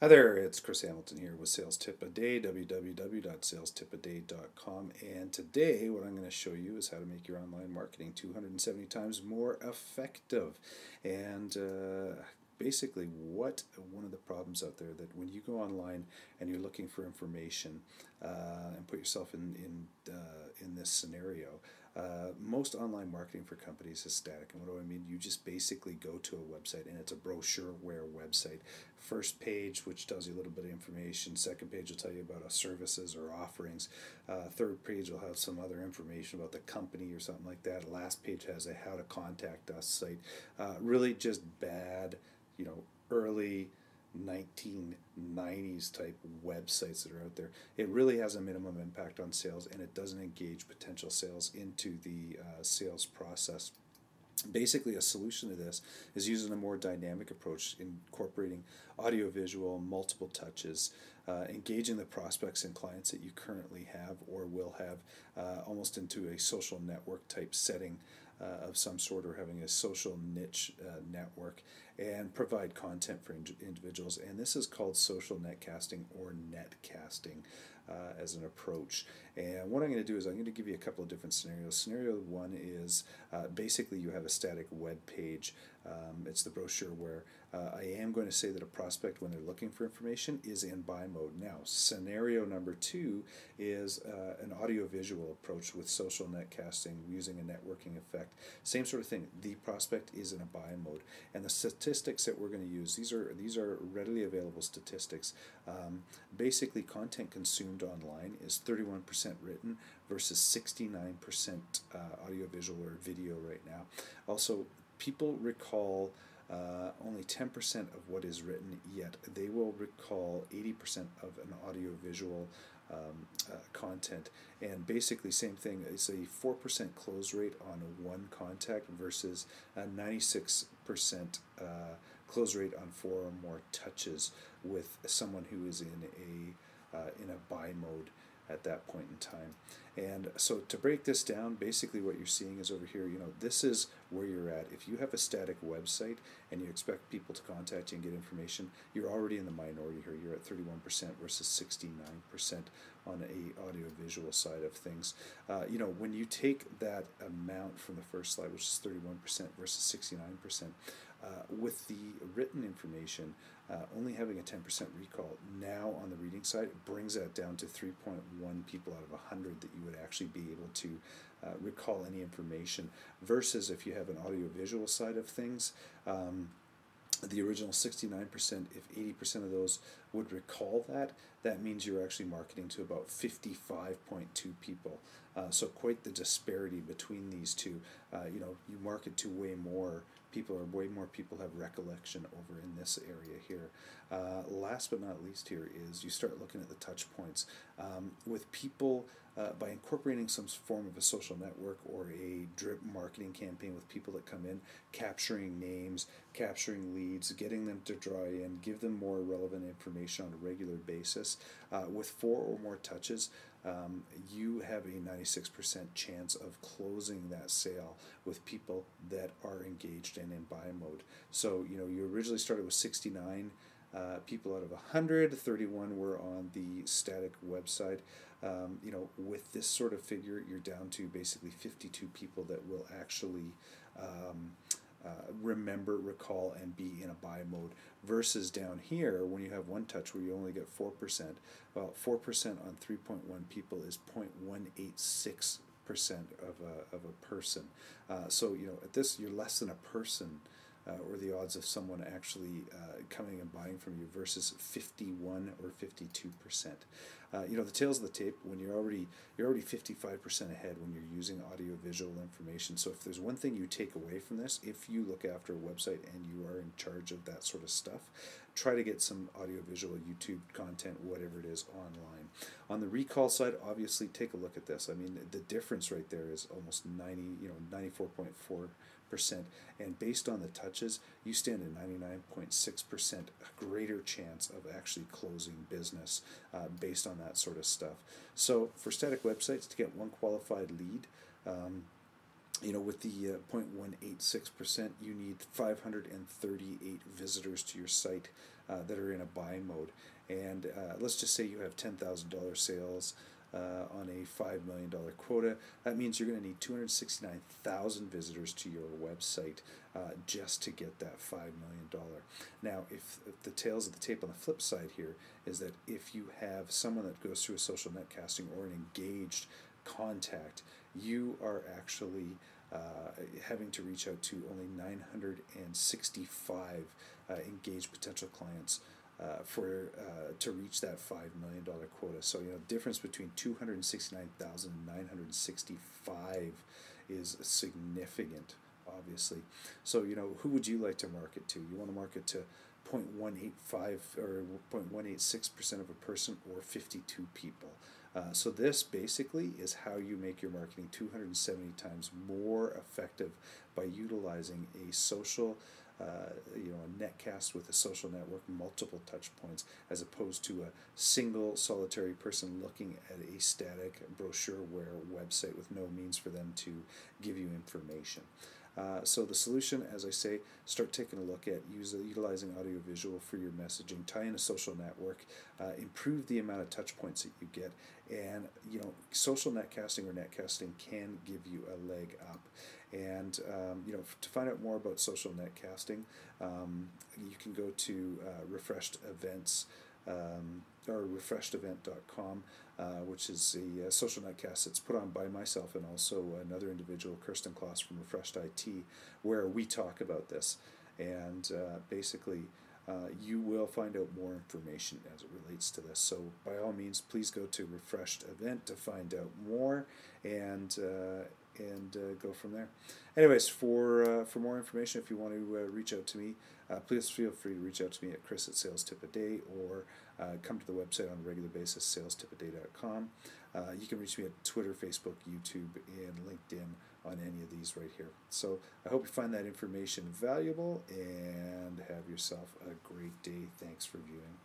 Hi there, it's Chris Hamilton here with Sales Tip a Day, www.salestipaday.com. And today, what I'm going to show you is how to make your online marketing 270 times more effective. And basically, what one of the problems out there that when you go online and you're looking for information and put yourself in this scenario, most online marketing for companies is static. And what do I mean? You just basically go to a website, and it's a brochureware website. First page, which tells you a little bit of information. Second page will tell you about services or offerings. Third page will have some other information about the company or something like that. Last page has a how to contact us site. Really just bad, early 1990s type websites that are out there. It really has a minimum impact on sales, and it doesn't engage potential sales into the sales process. Basically, a solution to this is using a more dynamic approach, incorporating audiovisual, multiple touches, engaging the prospects and clients that you currently have or will have almost into a social network type setting of some sort, or having a social niche network, and provide content for individuals. And this is called social netcasting or netcasting as an approach. And what I'm going to do is I'm going to give you a couple of different scenarios. Scenario one is basically you have a static web page. It's the brochure where I am going to say that a prospect, when they're looking for information, is in buy mode. Now, scenario number two is an audiovisual approach with social netcasting using a networking effect. Same sort of thing. The prospect is in a buy mode, and the statistics that we're going to use, these are readily available statistics. Basically, content consumed online is 31% written versus 69% audiovisual or video right now. Also, people recall only 10% of what is written, yet they will recall 80% of an audiovisual content. And basically, same thing. It's a 4% close rate on one contact versus a 96% close rate on 4 or more touches with someone who is in a buy mode at that point in time. And so to break this down, basically what you're seeing is over here, this is where you're at. If you have a static website and you expect people to contact you and get information, you're already in the minority here. You're at 31% versus 69% on a audiovisual side of things. When you take that amount from the first slide, which is 31% versus 69%, with the written information only having a 10% recall, now on the reading side, it brings that down to 3.1 people out of 100 that you would actually be able to recall any information, versus if you have an audiovisual side of things, the original 69%, if 80% of those would recall that means you're actually marketing to about 55.2 people. So quite the disparity between these two. You market to way more people, or way more people have recollection over in this area here. Last but not least here is you start looking at the touch points. With people, by incorporating some form of a social network or a drip marketing campaign with people that come in, capturing names, capturing leads, getting them to draw in, give them more relevant information on a regular basis. With 4 or more touches, you have a 96% chance of closing that sale with people that are engaged and in buy mode. So, you originally started with 69 people out of 100, 31 were on the static website. With this sort of figure, you're down to basically 52 people that will actually remember, recall, and be in a buy mode, versus down here when you have one touch where you only get 4%. Well, 4% on 3.1 people is 0.186% of a person. So at this, you're less than a person, or the odds of someone actually coming and buying from you, versus 51 or 52%. The tails of the tape, when you're already 55% ahead when you're using audio-visual information. So if there's one thing you take away from this, if you look after a website and you are in charge of that sort of stuff, try to get some audio-visual YouTube content, whatever it is, online. On the recall side, obviously, take a look at this. I mean, the difference right there is almost 94.4%, and based on the touches, you stand a 99.6% greater chance of actually closing business based on that sort of stuff. So for static websites, to get one qualified lead, with the 0.186%, you need 538 visitors to your site that are in a buy mode. And let's just say you have $10,000 sales on a $5 million quota. That means you're going to need 269,000 visitors to your website just to get that $5 million. Now, if the tails of the tape on the flip side here is that if you have someone that goes through a social netcasting or an engaged contact, you are actually having to reach out to only 965 engaged potential clients to reach that $5 million quota. So difference between 269,000 and 965 is significant, obviously. So who would you like to market to? You want to market to 0.185 or 0.186% of a person or 52 people. So this basically is how you make your marketing 270 times more effective by utilizing a social, a netcast with a social network, multiple touch points, as opposed to a single solitary person looking at a static brochureware website with no means for them to give you information. So the solution, as I say, start taking a look at utilizing audiovisual for your messaging, tie in a social network, improve the amount of touch points that you get, and social netcasting or netcasting can give you a leg up. And to find out more about social netcasting, you can go to Refreshed Events or refreshedevent.com, which is a social netcast that's put on by myself and also another individual, Kirsten Kloss from Refreshed IT, where we talk about this. And basically, you will find out more information as it relates to this. So by all means, please go to Refreshed Event to find out more and go from there. Anyways, for more information, if you want to reach out to me, please feel free to reach out to me at chris@salestipaday or come to the website on a regular basis, salestipaday.com. You can reach me at Twitter, Facebook, YouTube, and LinkedIn on any of these right here. So I hope you find that information valuable and have yourself a great day. Thanks for viewing.